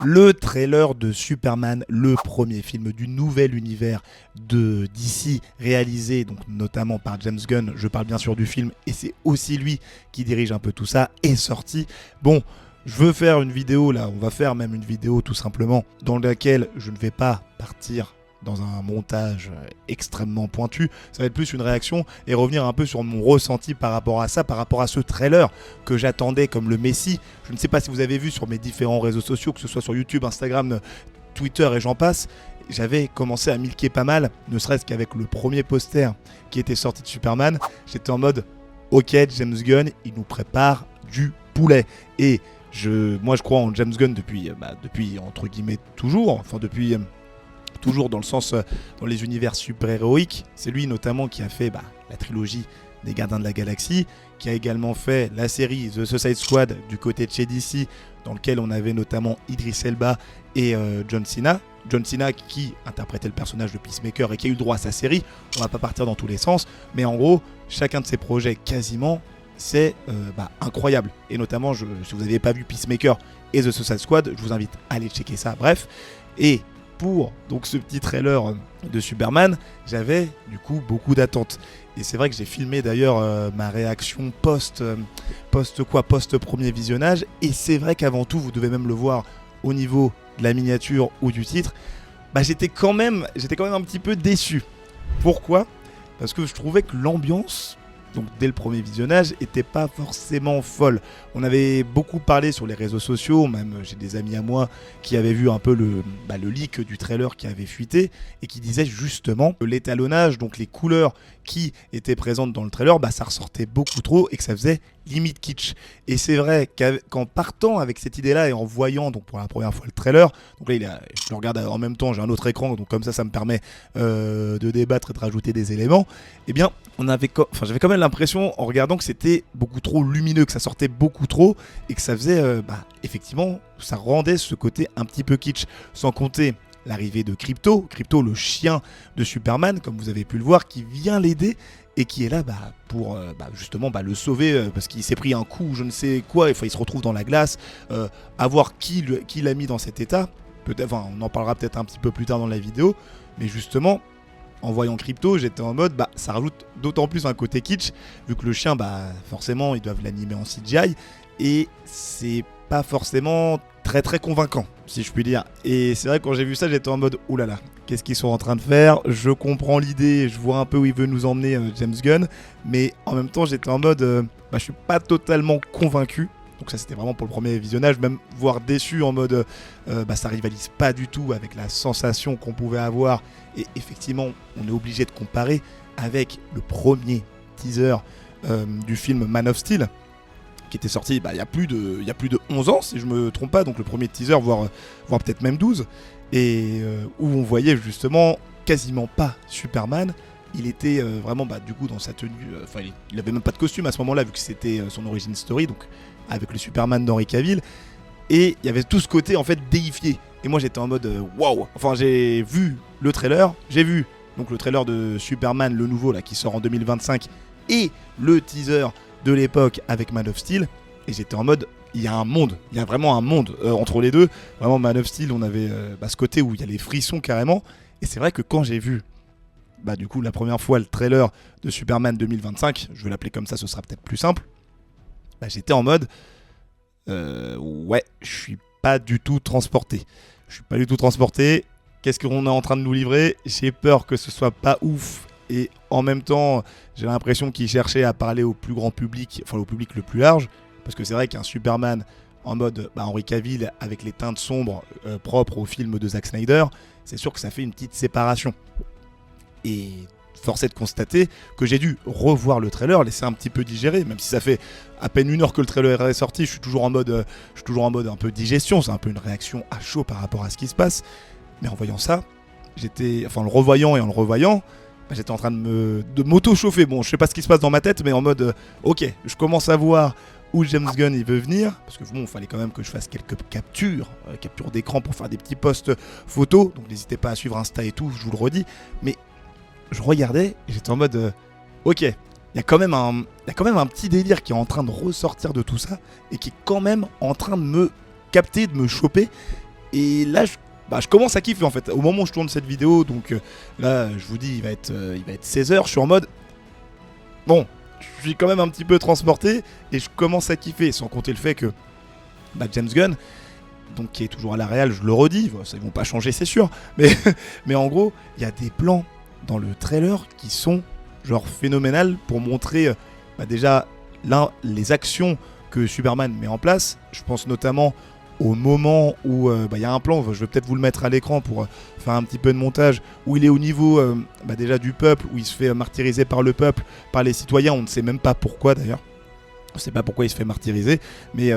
Le trailer de Superman, le premier film du nouvel univers de DC, réalisé donc notamment par James Gunn, je parle bien sûr du film, et c'est aussi lui qui dirige un peu tout ça, est sorti. Bon, je veux faire une vidéo là, on va faire même une vidéo tout simplement, dans laquelle je ne vais pas partir dans un montage extrêmement pointu, ça va être plus une réaction et revenir un peu sur mon ressenti par rapport à ça, par rapport à ce trailer que j'attendais comme le Messie. Je ne sais pas si vous avez vu sur mes différents réseaux sociaux, que ce soit sur YouTube, Instagram, Twitter et j'en passe, j'avais commencé à milquer pas mal, ne serait-ce qu'avec le premier poster qui était sorti de Superman. J'étais en mode, ok, James Gunn, il nous prépare du poulet. Et moi je crois en James Gunn depuis entre guillemets toujours, enfin depuis... toujours dans le sens, dans les univers super-héroïques. C'est lui notamment qui a fait la trilogie des Gardiens de la Galaxie, qui a également fait la série The Suicide Squad du côté de chez DC, dans lequel on avait notamment Idris Elba et John Cena. John Cena qui interprétait le personnage de Peacemaker et qui a eu le droit à sa série. On va pas partir dans tous les sens, mais en gros, chacun de ces projets quasiment, c'est incroyable. Et notamment, si vous n'avez pas vu Peacemaker et The Suicide Squad, je vous invite à aller checker ça. Bref, et pour donc ce petit trailer de Superman, j'avais du coup beaucoup d'attentes. Et c'est vrai que j'ai filmé d'ailleurs ma réaction post premier visionnage. Et c'est vrai qu'avant tout, vous devez même le voir au niveau de la miniature ou du titre, j'étais quand même un petit peu déçu. Pourquoi ? Parce que je trouvais que l'ambiance, donc dès le premier visionnage, était pas forcément folle. On avait beaucoup parlé sur les réseaux sociaux, même j'ai des amis à moi qui avaient vu un peu le leak du trailer qui avait fuité et qui disaient justement que l'étalonnage, donc les couleurs qui étaient présentes dans le trailer, ça ressortait beaucoup trop et que ça faisait limite kitsch. Et c'est vrai qu'en partant avec cette idée-là et en voyant donc pour la première fois le trailer, donc là je le regarde en même temps, j'ai un autre écran, donc comme ça me permet de débattre et de rajouter des éléments, eh bien j'avais quand même l'impression en regardant que c'était beaucoup trop lumineux, que ça sortait beaucoup trop et que ça faisait effectivement, ça rendait ce côté un petit peu kitsch, sans compter l'arrivée de Krypto, le chien de Superman, comme vous avez pu le voir, qui vient l'aider et qui est là pour justement le sauver parce qu'il s'est pris un coup, je ne sais quoi, il se retrouve dans la glace, à voir qui l'a mis dans cet état. Peut-être, on en parlera peut-être un petit peu plus tard dans la vidéo, mais justement, en voyant Krypto, j'étais en mode, ça rajoute d'autant plus un côté kitsch, vu que le chien, forcément, ils doivent l'animer en CGI, et c'est pas forcément très très convaincant, si je puis dire. Et c'est vrai que quand j'ai vu ça, j'étais en mode, oulala, qu'est-ce qu'ils sont en train de faire ? Je comprends l'idée, je vois un peu où il veut nous emmener James Gunn, mais en même temps, j'étais en mode, je suis pas totalement convaincu. Donc ça c'était vraiment pour le premier visionnage, même voire déçu en mode ça rivalise pas du tout avec la sensation qu'on pouvait avoir. Et effectivement, on est obligé de comparer avec le premier teaser du film Man of Steel, qui était sorti il y a plus de 11 ans si je me trompe pas, donc le premier teaser, voire peut-être même 12, et où on voyait justement quasiment pas Superman. Il était vraiment du coup dans sa tenue, il avait même pas de costume à ce moment-là vu que c'était son origin story, donc avec le Superman d'Henry Cavill, et il y avait tout ce côté en fait déifié. Et moi j'étais en mode waouh. Enfin j'ai vu le trailer, donc le trailer de Superman le nouveau là qui sort en 2025 et le teaser de l'époque avec Man of Steel, et j'étais en mode il y a vraiment un monde entre les deux. Vraiment Man of Steel, on avait ce côté où il y a les frissons carrément. Et c'est vrai que quand j'ai vu du coup la première fois le trailer de Superman 2025, je vais l'appeler comme ça, ce sera peut-être plus simple, j'étais en mode ouais, je suis pas du tout transporté. Qu'est-ce qu'on est en train de nous livrer ? J'ai peur que ce soit pas ouf, et en même temps j'ai l'impression qu'ils cherchaient à parler au plus grand public, enfin au public le plus large, parce que c'est vrai qu'un Superman en mode Henry Cavill avec les teintes sombres propres au film de Zack Snyder, c'est sûr que ça fait une petite séparation. Et force est de constater que j'ai dû revoir le trailer, laisser un petit peu digérer, même si ça fait à peine 1 heure que le trailer est sorti, je suis toujours en mode un peu digestion, c'est un peu une réaction à chaud par rapport à ce qui se passe. Mais en voyant ça, le revoyant et en le revoyant, j'étais en train de m'auto-chauffer. Bon, je sais pas ce qui se passe dans ma tête, mais en mode ok, je commence à voir où James Gunn il veut venir, parce que il fallait quand même que je fasse quelques captures d'écran pour faire des petits posts photos, donc n'hésitez pas à suivre Insta et tout, je vous le redis. Mais je regardais et j'étais en mode ok, il y a quand même un petit délire qui est en train de ressortir de tout ça et qui est quand même en train de me capter, de me choper. Et là, je commence à kiffer en fait. Au moment où je tourne cette vidéo, donc là, je vous dis, il va être 16h. Je suis en mode. Bon, je suis quand même un petit peu transporté et je commence à kiffer. Sans compter le fait que James Gunn, donc qui est toujours à la réal, je le redis, ils vont pas changer, c'est sûr. Mais en gros, il y a des plans dans le trailer qui sont genre phénoménales pour montrer déjà les actions que Superman met en place. Je pense notamment au moment où y a un plan, je vais peut-être vous le mettre à l'écran pour faire un petit peu de montage, où il est au niveau déjà du peuple, où il se fait martyriser par le peuple, par les citoyens, on ne sait même pas pourquoi d'ailleurs. On ne sait pas pourquoi il se fait martyriser, mais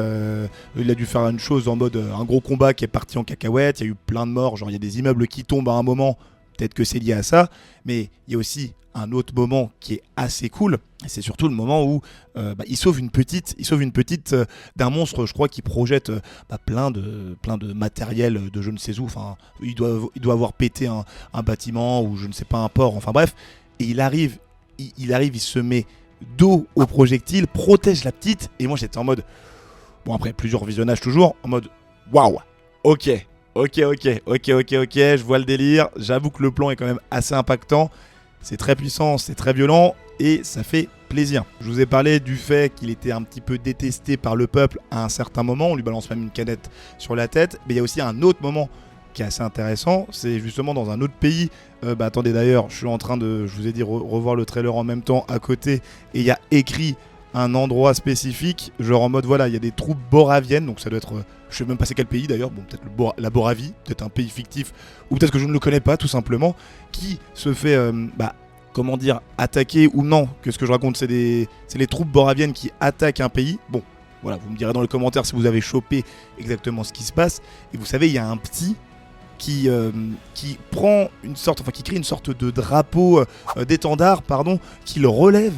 il a dû faire une chose en mode un gros combat qui est parti en cacahuète, il y a eu plein de morts, genre il y a des immeubles qui tombent à un moment, peut-être que c'est lié à ça, mais il y a aussi un autre moment qui est assez cool, et c'est surtout le moment où il sauve une petite d'un monstre, je crois, qui projette plein de matériel de je ne sais où, enfin il doit avoir pété un bâtiment ou je ne sais pas un port, enfin bref, et il arrive, il se met dos au projectile, protège la petite, et moi j'étais en mode, bon après plusieurs visionnages toujours, en mode waouh, ok, je vois le délire, j'avoue que le plan est quand même assez impactant, c'est très puissant, c'est très violent, et ça fait plaisir. Je vous ai parlé du fait qu'il était un petit peu détesté par le peuple à un certain moment, on lui balance même une canette sur la tête, mais il y a aussi un autre moment qui est assez intéressant, c'est justement dans un autre pays. Attendez d'ailleurs, je suis en train de, je vous ai dit, revoir le trailer en même temps à côté, et il y a écrit un endroit spécifique, genre en mode voilà, il y a des troupes boraviennes, donc ça doit être, je sais même pas c'est quel pays d'ailleurs, bon peut-être la Boravie, peut-être un pays fictif, ou peut-être que je ne le connais pas tout simplement, qui se fait, comment dire, attaquer ou non, que ce que je raconte c'est les troupes boraviennes qui attaquent un pays, bon. Voilà, vous me direz dans les commentaires si vous avez chopé exactement ce qui se passe. Et vous savez, il y a un petit qui prend une sorte, enfin qui crée une sorte de drapeau, d'étendard, pardon, qu'il relève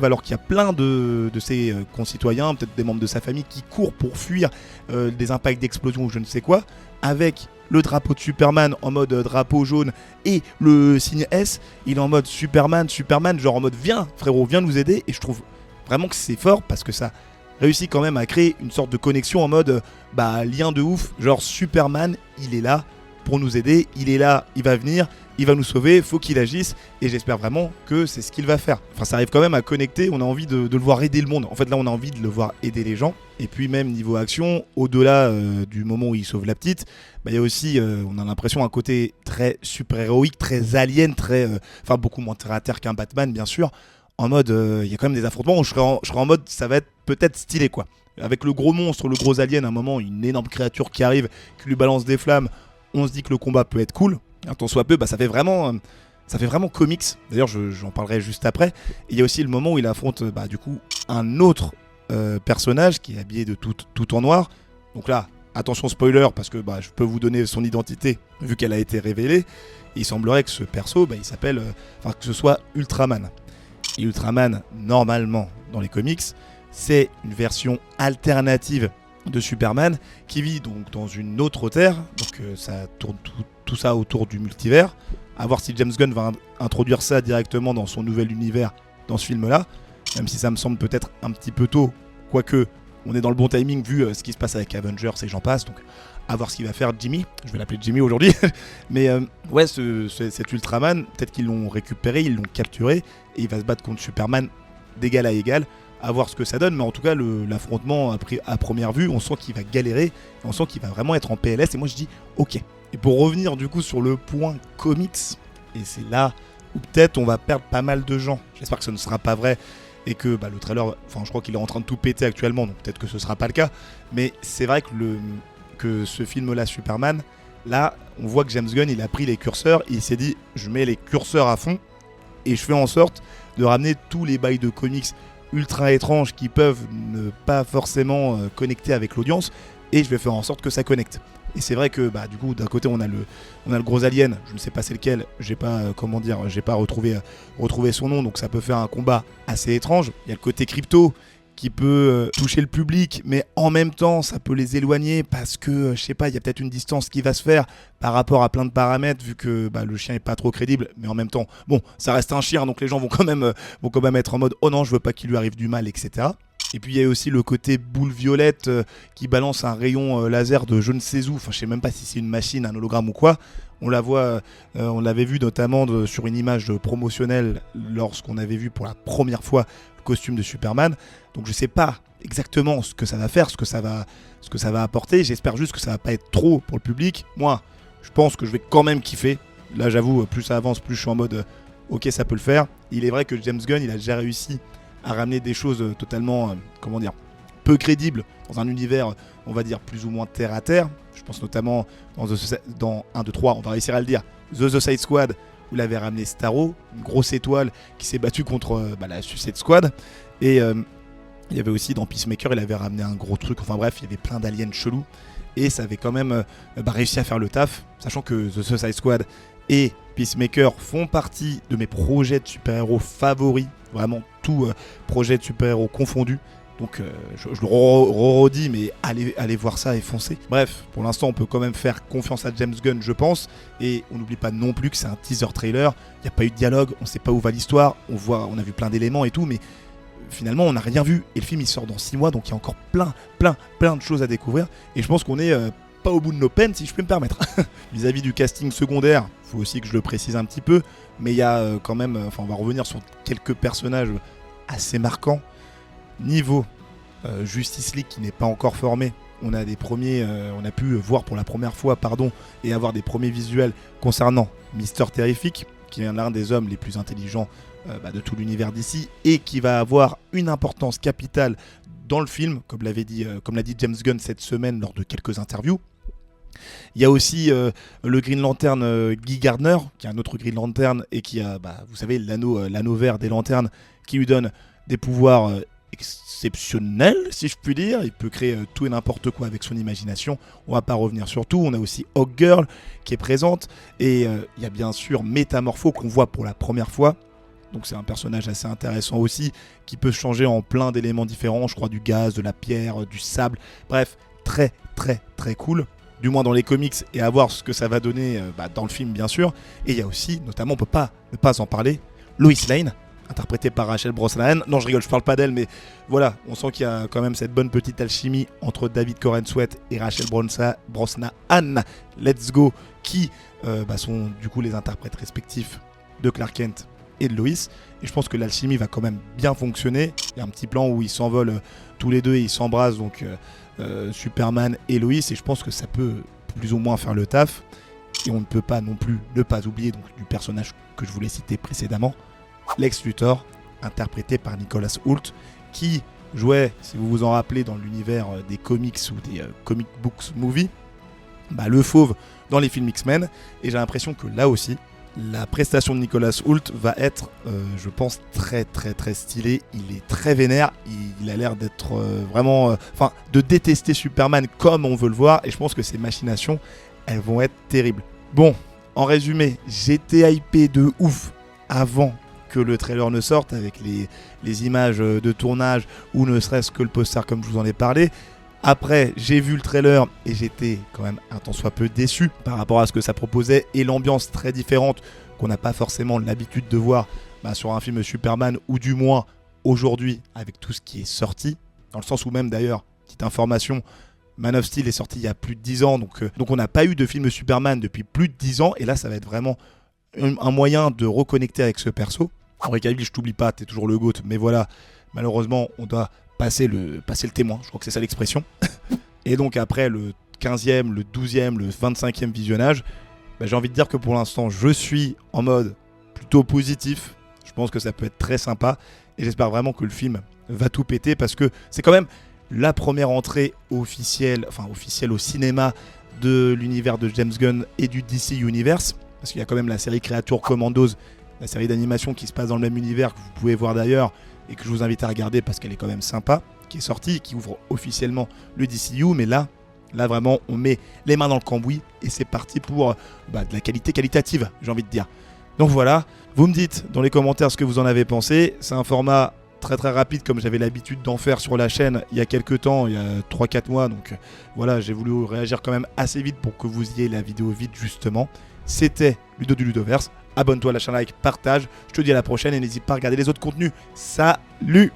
alors qu'il y a plein de ses concitoyens, peut-être des membres de sa famille, qui courent pour fuir des impacts d'explosion ou je ne sais quoi, avec le drapeau de Superman en mode drapeau jaune et le signe S. Il est en mode Superman, genre en mode viens frérot, viens nous aider. Et je trouve vraiment que c'est fort parce que ça réussit quand même à créer une sorte de connexion en mode lien de ouf, genre Superman il est là pour nous aider, il est là, il va venir, il va nous sauver, faut qu'il agisse, et j'espère vraiment que c'est ce qu'il va faire. Enfin ça arrive quand même à connecter, on a envie de le voir aider le monde, en fait là on a envie de le voir aider les gens, et puis même niveau action, au-delà du moment où il sauve la petite, il y a aussi, on a l'impression, un côté très super-héroïque, très alien, beaucoup moins terre à terre qu'un Batman bien sûr, en mode, il y a quand même des affrontements où je serais en mode, ça va être peut-être stylé quoi. Avec le gros monstre, le gros alien, à un moment, une énorme créature qui arrive, qui lui balance des flammes, on se dit que le combat peut être cool. Un tant soit peu, ça fait vraiment comics. D'ailleurs, j'en parlerai juste après. Et il y a aussi le moment où il affronte du coup un autre personnage qui est habillé de tout en noir. Donc là, attention spoiler, parce que je peux vous donner son identité vu qu'elle a été révélée. Et il semblerait que ce perso, il s'appelle, que ce soit Ultraman. Et Ultraman, normalement, dans les comics, c'est une version alternative de Superman qui vit donc dans une autre terre, donc ça tourne tout ça autour du multivers. À voir si James Gunn va introduire ça directement dans son nouvel univers dans ce film là, même si ça me semble peut-être un petit peu tôt, quoique on est dans le bon timing vu ce qui se passe avec Avengers et j'en passe, donc à voir ce qu'il va faire Jimmy, je vais l'appeler Jimmy aujourd'hui. Mais cet Ultraman, peut-être qu'ils l'ont récupéré, ils l'ont capturé et il va se battre contre Superman d'égal à égal, à voir ce que ça donne, mais en tout cas l'affrontement à première vue, on sent qu'il va galérer, on sent qu'il va vraiment être en PLS, et moi je dis ok. Et pour revenir du coup sur le point comics, et c'est là où peut-être on va perdre pas mal de gens, j'espère que ce ne sera pas vrai, et que le trailer, je crois qu'il est en train de tout péter actuellement, donc peut-être que ce sera pas le cas, mais c'est vrai que ce film là, Superman, là on voit que James Gunn il a pris les curseurs, et il s'est dit je mets les curseurs à fond, et je fais en sorte de ramener tous les bails de comics ultra étranges qui peuvent ne pas forcément connecter avec l'audience, et je vais faire en sorte que ça connecte. Et c'est vrai que du coup d'un côté on a le gros alien, je ne sais pas c'est lequel, j'ai pas j'ai pas retrouvé son nom, donc ça peut faire un combat assez étrange. Il y a le côté crypto qui peut toucher le public, mais en même temps ça peut les éloigner parce que je sais pas, il y a peut-être une distance qui va se faire par rapport à plein de paramètres vu que le chien est pas trop crédible, mais en même temps bon ça reste un chien, donc les gens vont quand même être en mode oh non je veux pas qu'il lui arrive du mal, etc. Et puis il y a aussi le côté boule violette qui balance un rayon laser de je ne sais où, enfin je sais même pas si c'est une machine, un hologramme ou quoi. On la voit, on l'avait vu notamment sur une image promotionnelle lorsqu'on avait vu pour la première fois le costume de Superman. Donc je sais pas exactement ce que ça va faire, ce que ça va apporter. J'espère juste que ça va pas être trop pour le public. Moi, je pense que je vais quand même kiffer. Là j'avoue, plus ça avance, plus je suis en mode ok, ça peut le faire. Il est vrai que James Gunn, il a déjà réussi à ramener des choses totalement, peu crédibles dans un univers, on va dire, plus ou moins terre à terre. Je pense notamment dans 1, 2, 3, on va réussir à le dire, The Suicide Squad, où il avait ramené Starro, une grosse étoile qui s'est battue contre la Suicide Squad. Et il y avait aussi dans Peacemaker, il avait ramené un gros truc. Enfin bref, il y avait plein d'aliens chelous. Et ça avait quand même réussi à faire le taf, sachant que The Suicide Squad et Peacemaker font partie de mes projets de super-héros favoris. Vraiment, tout projet de super-héros confondu. Donc je le redis, mais allez voir ça et foncez. Bref, pour l'instant, on peut quand même faire confiance à James Gunn, je pense. Et on n'oublie pas non plus que c'est un teaser trailer. Il n'y a pas eu de dialogue, on ne sait pas où va l'histoire. On a vu plein d'éléments et tout, mais finalement, on n'a rien vu. Et le film, il sort dans 6 mois, donc il y a encore plein de choses à découvrir. Et je pense qu'on est pas au bout de nos peines, si je peux me permettre. Vis-à-vis du casting secondaire, il faut aussi que je le précise un petit peu. Mais il y a quand même, on va revenir sur quelques personnages assez marquants. Niveau Justice League qui n'est pas encore formé, on a pu voir pour la première fois, et avoir des premiers visuels concernant Mister Terrific, qui est l'un des hommes les plus intelligents de tout l'univers d'ici, et qui va avoir une importance capitale dans le film, comme l'a dit James Gunn cette semaine lors de quelques interviews. Il y a aussi le Green Lantern Guy Gardner, qui est un autre Green Lantern et qui a, vous savez, l'anneau vert des lanternes qui lui donne des pouvoirs exceptionnels, si je puis dire. Il peut créer tout et n'importe quoi avec son imagination. On va pas revenir sur tout. On a aussi Hawkgirl qui est présente. Et il y a bien sûr Métamorpho qu'on voit pour la première fois. Donc c'est un personnage assez intéressant aussi, qui peut changer en plein d'éléments différents. Je crois du gaz, de la pierre, du sable. Bref, très cool. Du moins dans les comics, et à voir ce que ça va donner dans le film bien sûr. Et il y a aussi, notamment, on peut pas ne pas en parler, Lois Lane, interprétée par Rachel Brosnahan. Non, je rigole, je parle pas d'elle, mais voilà, on sent qu'il y a quand même cette bonne petite alchimie entre David Corenswet et Rachel Brosnahan. Let's go, qui sont du coup les interprètes respectifs de Clark Kent et de Lois. Et je pense que l'alchimie va quand même bien fonctionner. Il y a un petit plan où ils s'envolent tous les deux et ils s'embrassent, donc Superman et Lois, et je pense que ça peut plus ou moins faire le taf. Et on ne peut pas non plus ne pas oublier donc du personnage que je voulais citer précédemment, Lex Luthor, interprété par Nicholas Hoult, qui jouait, si vous vous en rappelez, dans l'univers des comics ou des comic books movies, le fauve dans les films X-Men. Et j'ai l'impression que là aussi, la prestation de Nicholas Hoult va être, je pense, très stylée. Il est très vénère. Il a l'air d'être vraiment... de détester Superman comme on veut le voir. Et je pense que ces machinations, elles vont être terribles. Bon, en résumé, j'étais hypé de ouf avant que le trailer ne sorte, avec les images de tournage ou ne serait-ce que le poster comme je vous en ai parlé. Après, j'ai vu le trailer et j'étais quand même un tant soit peu déçu par rapport à ce que ça proposait et l'ambiance très différente qu'on n'a pas forcément l'habitude de voir sur un film Superman, ou du moins aujourd'hui avec tout ce qui est sorti. Dans le sens où même d'ailleurs, petite information, Man of Steel est sorti il y a plus de 10 ans, donc on n'a pas eu de film Superman depuis plus de 10 ans, et là ça va être vraiment un moyen de reconnecter avec ce perso. Henry Cavill, je t'oublie pas, t'es toujours le GOAT, mais voilà, malheureusement on doit passer le témoin, je crois que c'est ça l'expression. Et donc après le 15e, le 12e, le 25e visionnage, j'ai envie de dire que pour l'instant je suis en mode plutôt positif. Je pense que ça peut être très sympa et j'espère vraiment que le film va tout péter, parce que c'est quand même la première entrée officielle au cinéma de l'univers de James Gunn et du DC Universe, parce qu'il y a quand même la série Creature Commandos, la série d'animation qui se passe dans le même univers, que vous pouvez voir d'ailleurs et que je vous invite à regarder parce qu'elle est quand même sympa, qui est sortie, qui ouvre officiellement le DCU. Mais là vraiment on met les mains dans le cambouis et c'est parti pour de la qualité qualitative, j'ai envie de dire. Donc voilà, vous me dites dans les commentaires ce que vous en avez pensé. C'est un format très rapide comme j'avais l'habitude d'en faire sur la chaîne il y a quelques temps, il y a 3-4 mois, donc voilà, j'ai voulu réagir quand même assez vite pour que vous ayez la vidéo vite justement. C'était Ludo du Ludoverse. Abonne-toi, lâche un like, partage. Je te dis à la prochaine et n'hésite pas à regarder les autres contenus. Salut!